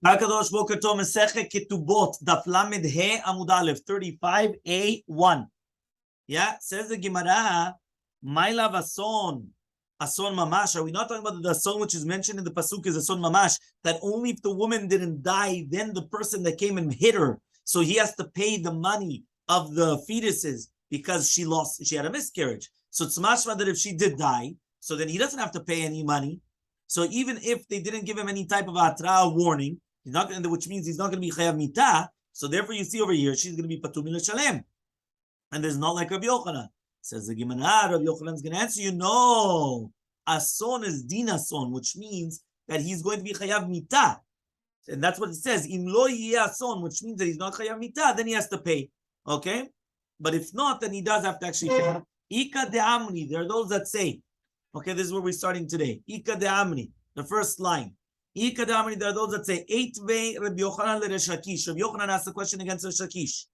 Hakadosh Boker Tov Masechet Ketubot Daf He Amud Aleph 35a1. Yeah, says the Gemara, my love ason mamash. Are we not talking about the ason which is mentioned in the pasuk is ason mamash? That only if the woman didn't die, then the person that came and hit her, so he has to pay the money of the fetuses because she had a miscarriage. So it's mashma that if she did die, so then he doesn't have to pay any money. So even if they didn't give him any type of atra warning, he's not going to, which means he's not going to be chayav mitah. So therefore, you see over here, she's going to be patur min Shalom. And there's not like Rabbi Yochanan. Says the Gemara, Rabbi Yochanan's going to answer you, no. Ason is din ason, which means that he's going to be chayav mitah. And that's what it says. Im lo yeh ason, which means that he's not chayav mitah, then he has to pay. Okay? But if not, then he does have to actually pay. Ika de amri, there are those that say, okay, this is where we're starting today. Ika de amri, the first line. Ika de amri, there are those that say, Eitve Rabbi Yochanan le Resh Lakish. Rabbi Yochanan asked the question against Resh Lakish.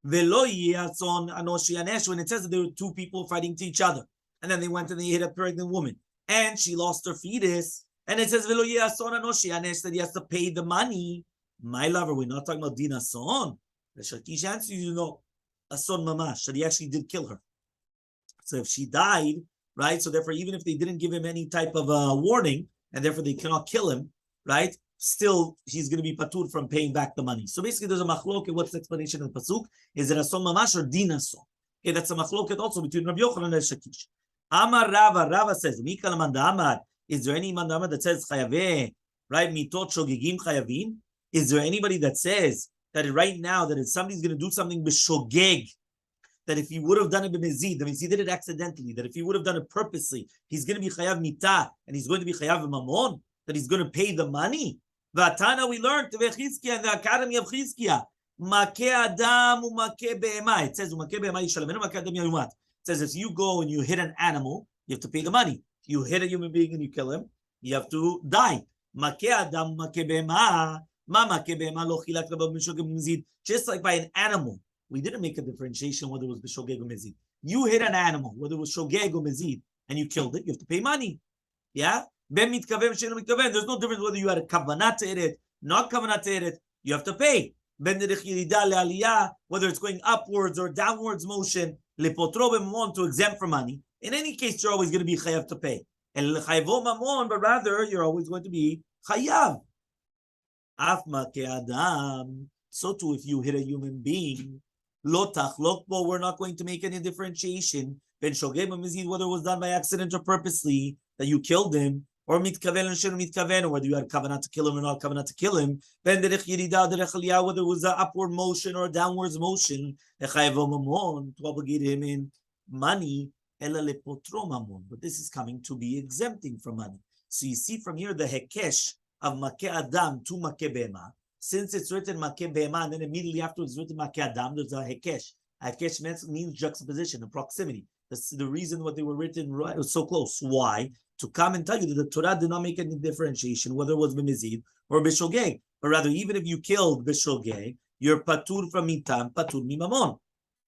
Velo yeh ason anoshi anesh, when it says that there were two people fighting to each other. And then they went and they hit a pregnant woman. And she lost her fetus. And it says, Velo yeh ason anoshi anesh, that he has to pay the money. My lover, we're not talking about din ason. Resh Lakish answers, you know, ason mamash, that he actually did kill her. So if she died, right? So therefore, even if they didn't give him any type of warning, and therefore they cannot kill him, right? Still, he's going to be patur from paying back the money. So basically, there's a machloket. What's the explanation of the pasuk? Is it ason mamash or din ason? Okay, that's a machloket also between Rabbi Yochanan and Shakish. Amar Rava. Rava says, Mikal mandamar. Is there any mandamar that says chayaveh, right? Mitot shogegim chayavin. Is there anybody that says that right now that if somebody's going to do something b'shogeg, that if he would have done it b'mezid, that means he did it accidentally, that if he would have done it purposely, he's going to be chayav mitah, and he's going to be chayav mamon, that he's going to pay the money? V'atana, we learned, v'chizkiah, in the academy of Chizkiah, makeh adam u'makeh be'ema. It says, u'makeh be'ema yishalamenu, makeh adam yalumat. It says, if you go and you hit an animal, you have to pay the money. If you hit a human being and you kill him, you have to die. Makeh adam u'makeh be'ema, ma makeh be'ema lo chilak rabba b'shogeg b'mezid. Just like by an animal, we didn't make a differentiation whether it was b'shogeg or mezid. You hit an animal, whether it was shogeg or mezid, and you killed it, you have to pay money. Yeah? Ben mitkaven, she'enu mitkaven. There's no difference whether you had a kavanah to hit it, not kavanah to hit it, you have to pay. Ben derech yirida le'aliyah, whether it's going upwards or downwards motion, lepotro b'mamon, to exempt from money. In any case, you're always going to be chayav to pay. And l'chayvo mamon, but rather, you're always going to be chayav. Af makeh adam. So too, if you hit a human being, lo tachlok bo, we're not going to make any differentiation. Ben shogeg b'mezid, whether it was done by accident or purposely, that you killed him, or mitkaven and shouldn't mitkaven, or whether you had kavanah to kill him or not kavanah to kill him. Ben derech yirida derech aliyah, whether it was an upward motion or a downwards motion, echayvo mamon, to obligate him in money, ela lepotro mamon. But this is coming to be exempting from money. So you see from here the hekesh of makeh adam to makeh be'ema. Since it's written makeh be'ema, and then immediately afterwards it's written makeh adam, there's a hekesh. Hekesh means juxtaposition, a proximity. That's the reason what they were written right, it was so close. Why? To come and tell you that the Torah did not make any differentiation, whether it was b'mezid or b'shogeg. But rather, even if you killed b'shogeg, you're patur from mitam, patur mi mamon.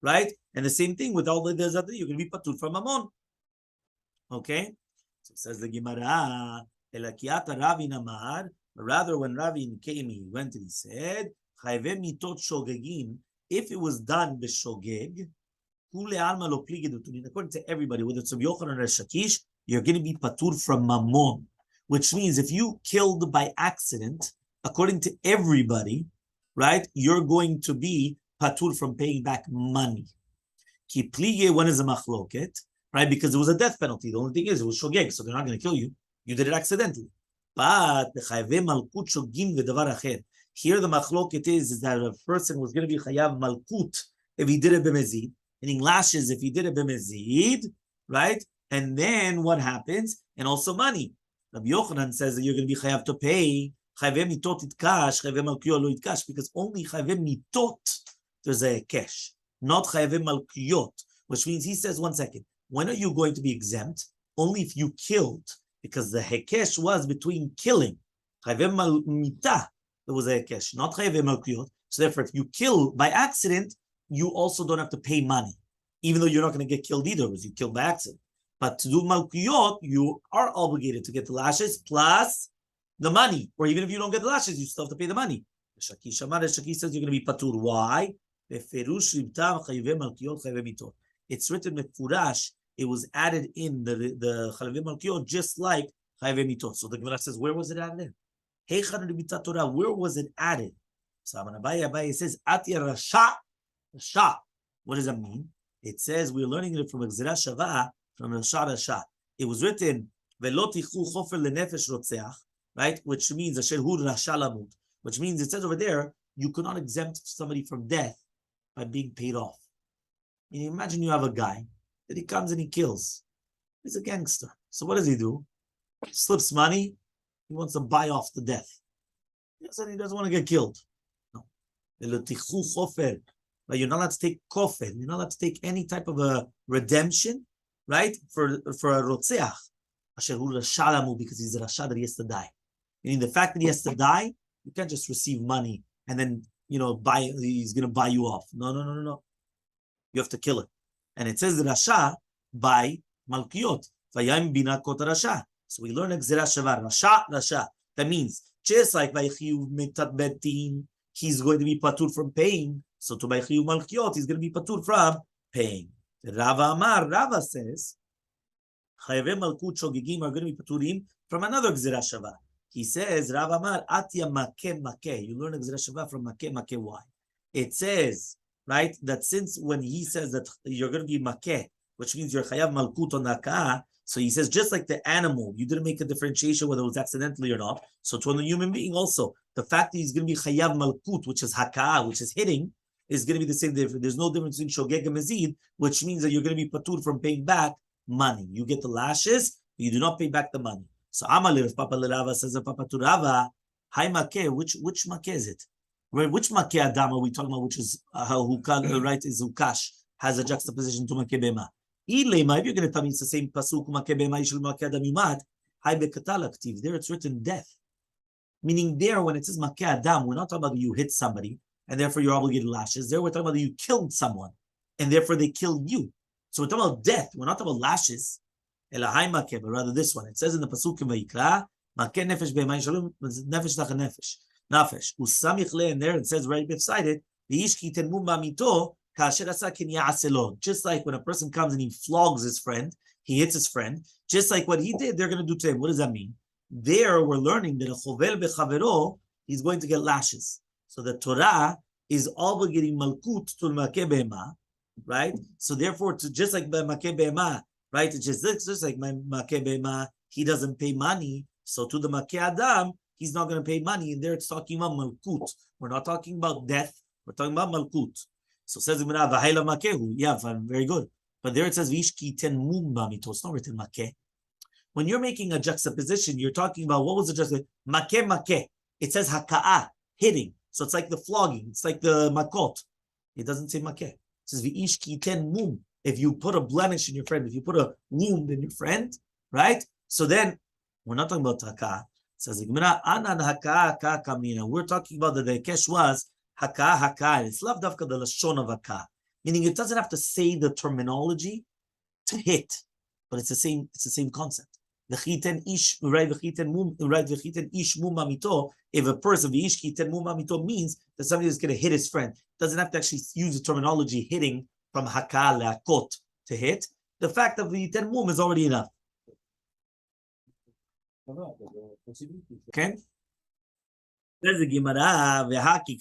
Right? And the same thing with all the others, you're going to be patur from mamon. Okay? So says the Gemara, Elakiata Ravi Namar. Rather, when Ravi came, he went and he said, Chayve mitot shogegim, if it was done b'shogeg, according to everybody, whether it's Rabbi Yochanan or Shakish, you're going to be patur from mamon, which means if you killed by accident, according to everybody, right, you're going to be patur from paying back money. Ki plige, when is a machloket, right? Because it was a death penalty. The only thing is, it was shogeg, so they're not going to kill you. You did it accidentally. But the chayve malkut shogim v'davar acher. Here the machloket is that a person was going to be chayav malkut if he did it b'mezid, meaning lashes if he did it b'mezid, right? And then what happens? And also money. Rabbi Yochanan says that you're going to be chayav to pay. Chayve mitot itkash, chayve malkiyot lo itkash, because only chayve mitot there's a hekesh, not chayve malkiyot, which means he says, 1 second, when are you going to be exempt? Only if you killed, because the hekesh was between killing. Chayve mitah, there was a hekesh, not chayve malkiyot. So therefore, if you kill by accident, you also don't have to pay money, even though you're not going to get killed either, because you killed by accident. But to do malkiyot, you are obligated to get the lashes plus the money, or even if you don't get the lashes, you still have to pay the money. Shaki says you're going to be patur. Why? It's written with furash. It was added in the chalavim malkiot just like chayve mitot. So the Gemara says, where was it added in? Hechal where was it added? So Abaye says Atya Rasha. Rasha. What does that mean? It says we're learning it from Gzera Shava, from Rasha. It was written Velo tichu chofer lenefesh rotzeach, right? Which means Asher hu Rasha lamut. Which means it says over there you could not exempt somebody from death by being paid off. You imagine you have a guy that he comes and he kills. He's a gangster. So what does he do? He slips money. He wants to buy off the death. He doesn't want to get killed. No. But you're not allowed to take kofel. You're not allowed to take any type of a redemption, right? For a rotzeach. Because he's a rasha that he has to die. Meaning the fact that he has to die, you can't just receive money and then, he's going to buy you off. No. You have to kill it. And it says rasha by malkiot. Vayayim bina kot rasha. So we learn Gzera Shava, Rasha. That means, just like Vaychiyu Mitat Betin, he's going to be patur from paying. So to Vaychiyu Malkiot, he's going to be patur from paying. Rava says, Chayve Malkut Shogigim are going to be paturim from another Gzera Shava. He says, Rava Amar, Atya Makeh. You learn Gzera Shava from Makeh. Why? It says, right, that since when he says that you're going to be Makeh, which means you're Chayav Malkut on Nakah, so he says, just like the animal, you didn't make a differentiation whether it was accidentally or not. So to the human being also, the fact that he's going to be chayav malkut, which is haka'ah, which is hitting, is going to be the same difference. There's no difference in shogeg and mezid, which means that you're going to be patur from paying back money. You get the lashes, but you do not pay back the money. So Amaleh, if Papa Lerava says, Papa Turava, hi makeh, which makeh is it? Which makeh adam are we talking about, which is right, is ukash, has a juxtaposition to makeh bema? If you're going to tell me it's the same pasuk, there it's written death. Meaning there, when it says makeh adam, we're not talking about you hit somebody, and therefore you're obligated lashes. There we're talking about you killed someone, and therefore they killed you. So we're talking about death. We're not talking about lashes. But rather this one. It says in the pasuk in Vayikra, makeh nefesh be'emay shalom, nefesh tach nefesh. Nafesh. Usamich le, and there it says right beside it, v'ish ki tenmum ba'mito, just like when a person comes and he flogs his friend, he hits his friend, just like what he did, they're going to do to him. What does that mean? There we're learning that a chovel bechavero, he's going to get lashes. So the Torah is obligating malkut to makeh behema, right? So therefore, just like makeh behema, right? It's just like makeh behema, he doesn't pay money. So to the makeh adam, he's not going to pay money. And there it's talking about malkut. We're not talking about death. We're talking about malkut. So says the Gemara, "V'hayla makehu." Yeah, very good. But there it says, "V'ishki ten mum b'amito." It's not written makeh. When you're making a juxtaposition, you're talking about what was the juxtaposition? Makeh. It says haka'ah, hitting. So it's like the flogging. It's like the makot. It doesn't say makeh. It says v'ishki ten mum. If you put a blemish in your friend, if you put a wound in your friend, right? So then we're not talking about haka'ah. It says the Gemara, "Anan haka'ah kamina." We're talking about the kesh was haka'ah. It's lav dafka the lashon of haka'ah, meaning it doesn't have to say the terminology to hit, but it's the same concept. V'chiten ish mum mamito. If a person v'ish chiten mum mamito means that somebody is going to hit his friend, doesn't have to actually use the terminology hitting from haka'ah le'akot to hit. The fact of v'chiten mum is already enough. Okay. Says the Gemara, he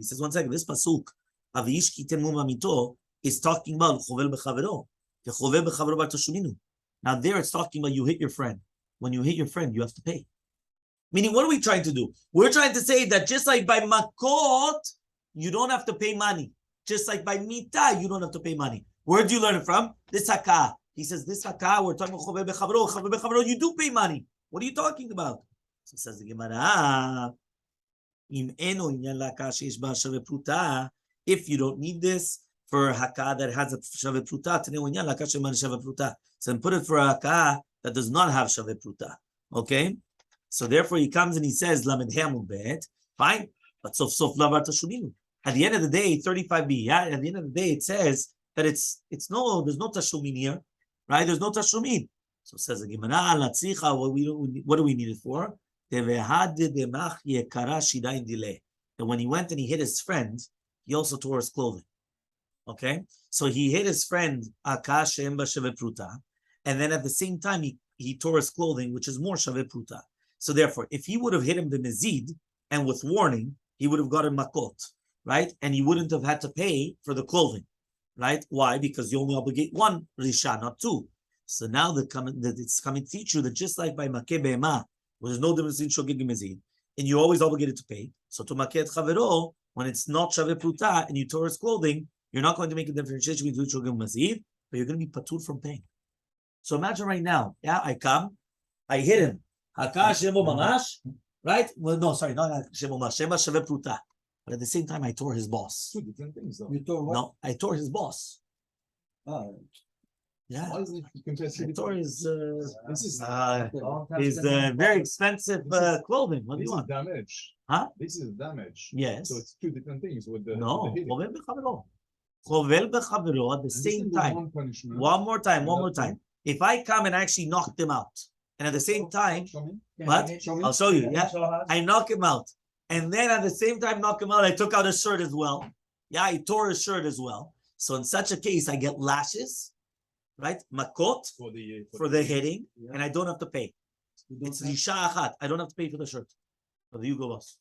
says, one second, this pasuk, is talking about chovel b'chavero. Now there it's talking about you hit your friend. When you hit your friend, you have to pay. Meaning, what are we trying to do? We're trying to say that just like by makot, you don't have to pay money. Just like by mita, you don't have to pay money. Where do you learn it from? This haka'ah. He says, this haka'ah, we're talking about chovel b'chavero, you do pay money. What are you talking about? So says the Gemara, if you don't need this for a haka'ah that has a shave pruta, so put it for a haka'ah that does not have shave pruta. Okay? So therefore he comes and he says, Lamed Hamubet, fine, but sof lavar tashuminu. At the end of the day, 35b, yeah? At the end of the day, it says that there's no tashumin here, right? There's no tashumin. So it says the Gemara, what do we need it for? That when he went and he hit his friend, he also tore his clothing. Okay? So he hit his friend, and then at the same time, he tore his clothing, which is more Shaveh Pruta. So therefore, if he would have hit him b'mezid, and with warning, he would have gotten makot, right? And he wouldn't have had to pay for the clothing, right? Why? Because you only obligate one risha, not two. So now it's coming to teach you that just like by makeh be'ema, where there's no difference in shogeg and mezid, and you're always obligated to pay. So to makeh et chavero, when it's not Shaveh Pruta and you tore his clothing, you're not going to make a differentiation between shogeg and mezid, but you're going to be patur from paying. So imagine right now, I come, I hit him. Hakash shemo mamash, right? Well, no, sorry, not shemo mamash, shema Shaveh Pruta. But at the same time, I tore his boss. Two different things, though. You tore what? No, I tore his boss. Yeah. Why is it I tore his very expensive clothing. What do you This is want? damage. Huh? This is damage. Yes. So it's two different things with the No, with the hitting. chovel b'chavero. Chovel b'chavero at the And this same is the time. one punishment. One more time. If I come and actually knock him out, and at the same time, Show me. what? I'll show you. Yeah, I knock him out, and then at the same time knock him out, I took out his shirt as well. Yeah, I tore his shirt as well. So in such a case, I get lashes, right? Makot for the hitting, and I don't have to pay. It's risha achat. I don't have to pay for the shirt, for the Hugo Boss.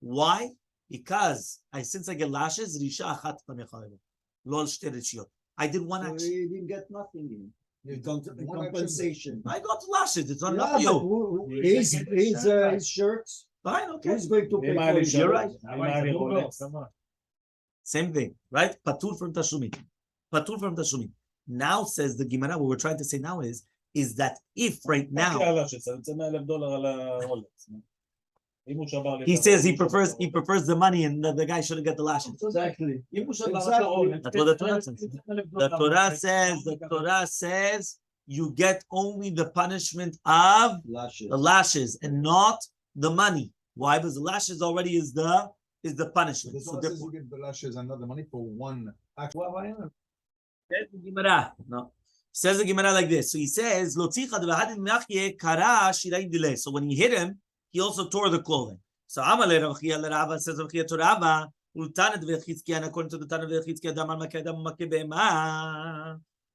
Why? Because since I get lashes, risha achat lo al shte rishiyot. I did one So action. you didn't get nothing in. You got the One compensation. I got lashes. It's not enough Yeah, for but you. his shirts, Fine, okay. who's going to pay for his You're shirts? right. Same thing, right? Patur from Tashumim. Patur from Tashumim. Now says the Gemara, what we're trying to say now is that if right now he says he prefers the money and the guy shouldn't get the lashes. Exactly. That's what the Torah says. The Torah says you get only the punishment of Lashes. the lashes and not the money. Why? Because the lashes already is the punishment. The So Torah says therefore, you get the lashes and not the money for one action. says the Gemara. No. Says the Gemara like this. So he says, so when he hit him, he also tore the clothing. So Elmaleh Rav Chia Rava says Rav Chia to Rava, according to the Tana V'Chizkiya,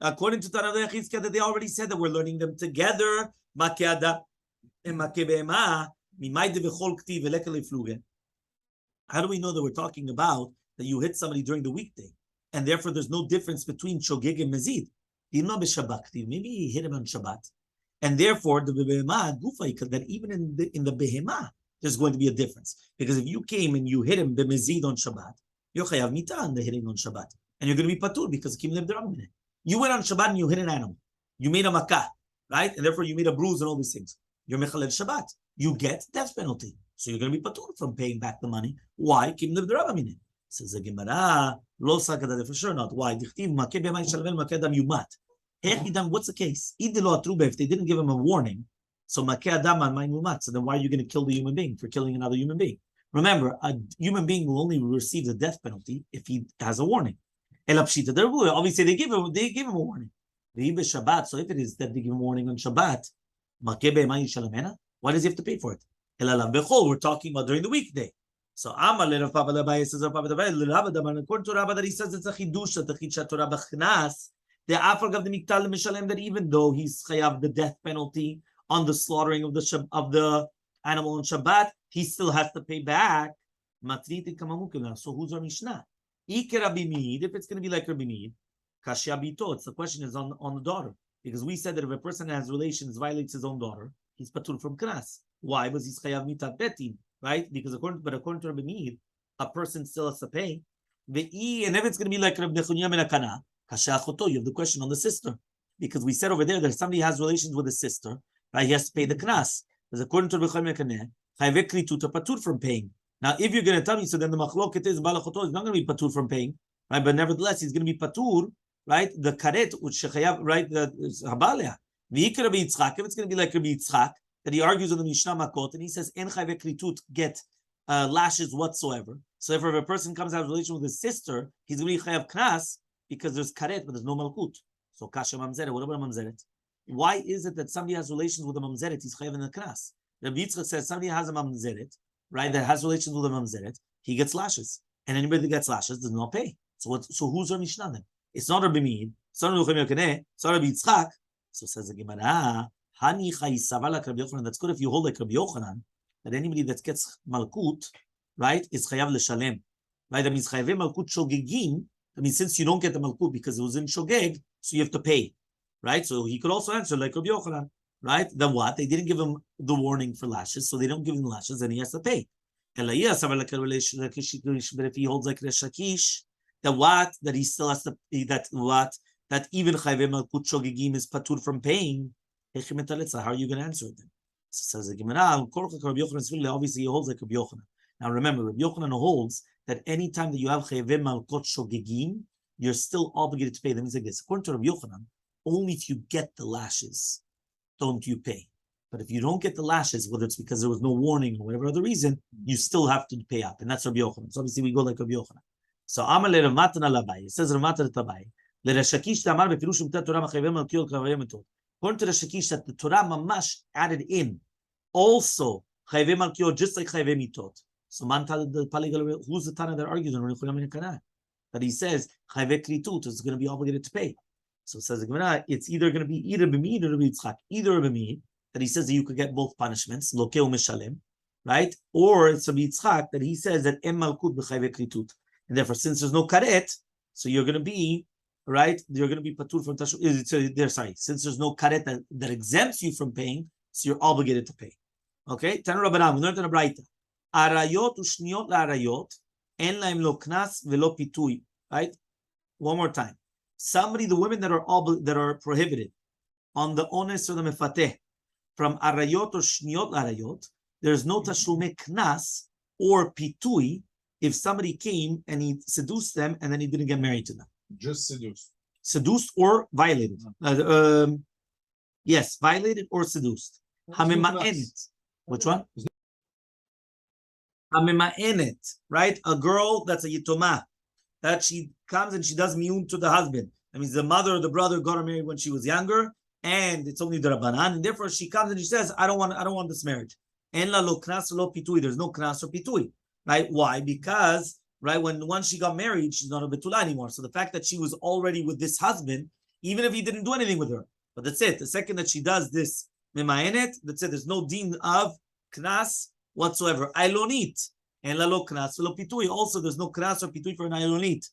according to Tana V'Chizkiya, that they already said that we're learning them together. How do we know that we're talking about that you hit somebody during the weekday, and therefore there's no difference between shogeg and mezid? Maybe he hit him on Shabbat, and therefore the behema gufa, that even in the behema there's going to be a difference, because if you came and you hit him b'mezid on Shabbat, you're chayav mita on the hitting on Shabbat, and you're going to be patur because kim lev d'Rabbanan. You went on Shabbat and you hit an animal, you made a makkah, right, and therefore you made a bruise and all these things. You're mechalel Shabbat. You get death penalty, so you're going to be patur from paying back the money. Why? Kim lev d'Rabbanan. Says the Gemara, lo sakada, for sure not. Why? What's the case? If they didn't give him a warning, so then why are you going to kill the human being for killing another human being? Remember, a human being will only receive the death penalty if he has a warning. Obviously, they give him a warning. So if it is that they give him a warning on Shabbat, why does he have to pay for it? We're talking about during the weekday. So Elmaleh Rav Papa Lebai says Rav Papa Lebai, according to Rabbi, that he says it's a chidush that the chidushat Torah b'chnas, the afag of the miktal mishalem, that even though he's chayav the death penalty on the slaughtering of the animal on Shabbat, he still has to pay back. So who's our Mishnah? If it's going to be like Rabbi Meir, it's the question is on the daughter, because we said that if a person has relations violates his own daughter, he's patur from knas. Why? Because he's chayav mitat betin. Right? Because according to Rabbi Meir, a person still has to pay. And if it's going to be like Rabbi Nechunya ben Akana, you have the question on the sister. Because we said over there that if somebody has relations with a sister, right, he has to pay the knas. Because according to Rabbi Nechunya ben Akana, patur from paying. Now, if you're going to tell me, so then the machloket is balachoto is not going to be patur from paying, right? But nevertheless, he's going to be patur, right? The karet, which shechayav, right? The habaleh. If it's going to be like Rabbi Yitzchak, that he argues on the Mishnah Makot, and he says, En chayve kritut, get lashes whatsoever. So if a person comes out of relation with his sister, he's going to be chayav knas, because there's karet, but there's no malkut. So kasha mamzeret. What about mamzeret? why is it that somebody has relations with a mamzeret, he's chayav in the knas? Rabbi Yitzchak says somebody has a mamzeret, right, that has relations with a mamzeret, he gets lashes. And anybody that gets lashes does not pay. So who's our Mishnah then? It's not Rabbi Meir, it's not Rabbi Yochanan, it's not Rabbi Yitzchak. So says the Gemara, Hani Chayisava like Rabbi Yochanan. That's good if you hold like Rabbi Yochanan, that anybody that gets malkut, right, is chayav l'shalem. Right, that means chayav malkut shogegim. That means since you don't get the malkut because it was in shogeg, so you have to pay. Right? So he could also answer like Rabbi Yochanan. Right? Then what? They didn't give him the warning for lashes, so they don't give him lashes, then he has to pay. But if he holds like Resh Lakish, that he still has to pay, that even Chayve Malkut Shogegim is patur from paying. How are you going to answer it then? So says the Gemara, obviously he holds like Rabbi Yochanan. Now remember, Rabbi Yochanan holds that any time that you have Chayve Malkut Shogegim, you're still obligated to pay. That means like this. According to Rabbi Yochanan, only if you get the lashes don't you pay. But if you don't get the lashes, whether it's because there was no warning or whatever other reason, you still have to pay up. And that's Rabbi Yochanan. So obviously we go like Rabbi Yochanan. So Elmaleh Rav Matan Labai. It says Rav Matan Labai. According to the Shakish that the Torah mamash added in also chayve malkiot just like chayve mitot. So who's the Tana that argues on that he says chayve klitut is going to be obligated to pay? So it says the Gemara, it's either going to be either b'mid or b'yitzchak, either b'mid that he says that you could get both punishments, lokeu mishalem, right? Or it's a b'yitzchak that he says that em malkut b'chayve klitut, and therefore since there's no karet, so you're going to be right. You're going to be patur from tashu. Sorry, since there's no karet that exempts you from paying, so you're obligated to pay. Okay, Tanu Rabbanan, we learned in a brayta. Arayot ushniot la'arayot en laim lo knas velo pitui. Right. One more time. The women that are prohibited on the ones or the mefateh from arayot or shniot l'arayot, there's no tashlume knas or pitui if somebody came and he seduced them and then he didn't get married to them. Just seduced. Seduced or violated. Yes, violated or seduced. Hamima'enet. Which one? Hamima'enet, right? A girl that's a yitomah, that she comes and she does miyun to the husband. That means the mother or the brother got her married when she was younger, and it's only the Rabbanan, and therefore she comes and she says, I don't want this marriage. En la lo knas lo pitui. There's no knas or pitui. Right? Why? Because once she got married, she's not a betula anymore. So the fact that she was already with this husband, even if he didn't do anything with her, but that's it. The second that she does this memaenet, that's it. There's no deen of knas whatsoever. Ailonit and la lo knas lo pitui. Also, there's no knas or pitui for an ailonit,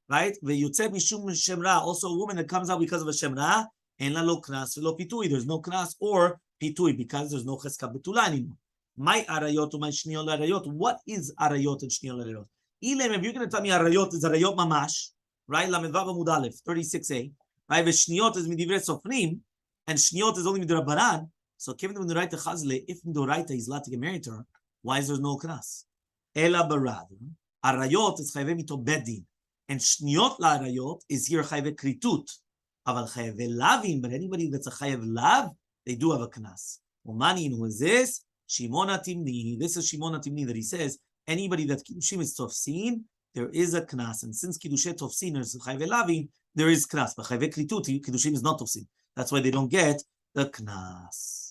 right? Veyutze mishum shemra. Also, a woman that comes out because of a shemra and la lo knas lo pitui. There's no knas or pitui because there's no cheska betula anymore. My arayot or my shniol arayot. What is arayot and shniol arayot? Ilem, if you're going to tell me arayot is arayot mamash, right? Lamed Vav Amud Aleph, 36a, right? V'shniot is midivrei sofrim, and shniot is only midrabanan. So, given the Midoraita Chazle, if Midoraita is allowed to get married to her, why is there no knas? Ela barad, arayot is chayve mito bedin, and shniot la arayot is here chayve kritut. Aval chayve lavin, but anybody that's a chayev lav, they do have a knas. Umani, who is this? Shimon HaTimni. This is Shimon HaTimni that he says, anybody that Kiddushim is tofsin, there is a knas. And since Kiddushet tofsin is chayve lavin, there is knas. But chayve kritut, Kiddushim is not tofsin. That's why they don't get the knas.